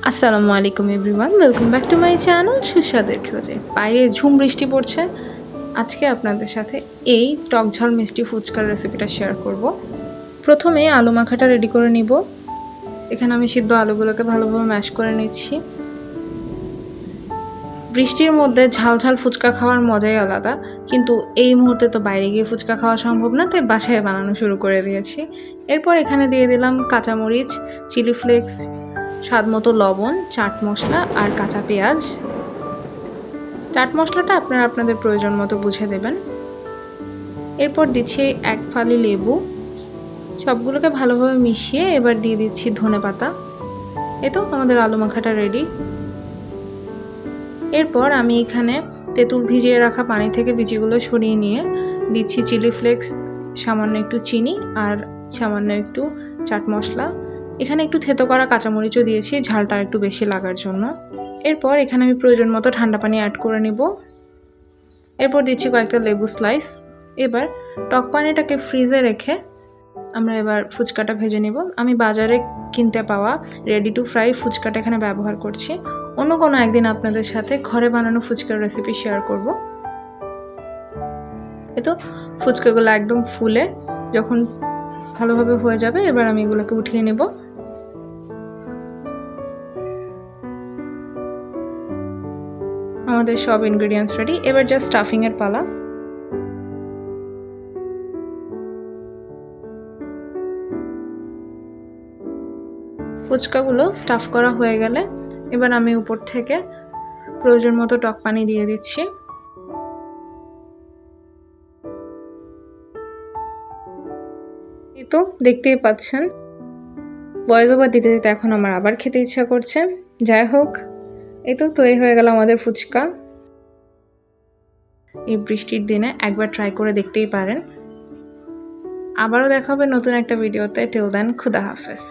আসসালামু আলাইকুম everyone, welcome back to my channel সুস্বাদের খোঁজে। বাইরে ঝুম বৃষ্টি পড়ছে। আজকে আপনাদের সাথে এই টক ঝাল মিষ্টি ফুচকার রেসিপিটা শেয়ার করব। প্রথমে আলু মাখাটা রেডি করে নিব। এখানে আমি সিদ্ধ আলুগুলোকে ভালোভাবে ম্যাশ করে নিচ্ছি। বৃষ্টির মধ্যে ঝাল ঝাল ফুচকা খাওয়ার মজাই আলাদা, কিন্তু এই মুহূর্তে তো বাইরে গিয়ে ফুচকা খাওয়া সম্ভব না, তাই বাসায় বানানো শুরু করে দিয়েছি। এরপর এখানে দিয়ে দিলাম কাঁচামরিচ, চিলি ফ্লেক্স, স্বাদ মতো লবণ, চাট মশলা আর কাঁচা পেঁয়াজ। চাট মশলাটা আপনারা আপনাদের প্রয়োজন মতো বুঝে দেবেন। এরপর দিচ্ছি এক ফালি লেবু। সবগুলোকে ভালোভাবে মিশিয়ে এবার দিয়ে দিচ্ছি ধনেপাতা। এ তো আমাদের আলু মাখাটা রেডি। এরপর আমি এখানে তেঁতুল ভিজিয়ে রাখা পানি থেকে বীজগুলো সরিয়ে নিয়ে দিচ্ছি চিলি ফ্লেক্স, সামান্য একটু চিনি আর সামান্য একটু চাট মশলা। এখানে একটু থেতো করা কাঁচামরিচও দিয়েছি ঝালটা একটু বেশি লাগার জন্য। এরপর এখানে আমি প্রয়োজন মতো ঠান্ডা পানি অ্যাড করে নেব। এরপর দিচ্ছি কয়েকটা লেবু স্লাইস। এবার টক পানিটাকে ফ্রিজে রেখে আমরা এবার ফুচকাটা ভেজে নেব। আমি বাজারে কিনতে পাওয়া রেডি টু ফ্রাই ফুচকাটা এখানে ব্যবহার করছি। অন্য কোনো একদিন আপনাদের সাথে ঘরে বানানো ফুচকার রেসিপি শেয়ার করব। তো ফুচকাগুলো একদম ফুলে যখন ভালোভাবে হয়ে যাবে, এবার আমি এগুলোকে উঠিয়ে নেব। আমাদের সব ইনগ্রেডিয়েন্টস রেডি, এবার জাস্ট স্টাফিংয়ের পালা। ফুচকাগুলো স্টাফ করা হয়ে গেলে এবার আমি উপর থেকে প্রয়োজন মতো টক পানি দিয়ে দিচ্ছি। এই তো দেখতেই পাচ্ছেন, ভয়েস ওভার দিতে দিতে এখন আমার আবার খেতে ইচ্ছা করছে। যাই হোক, এই তো তৈরি হয়ে গেল আমাদের ফুচকা। এই বৃষ্টির দিনে একবার ট্রাই করে দেখতেই পারেন। আবারও দেখা হবে নতুন একটা ভিডিওতে। টিল দেন, খুদা হাফেজ।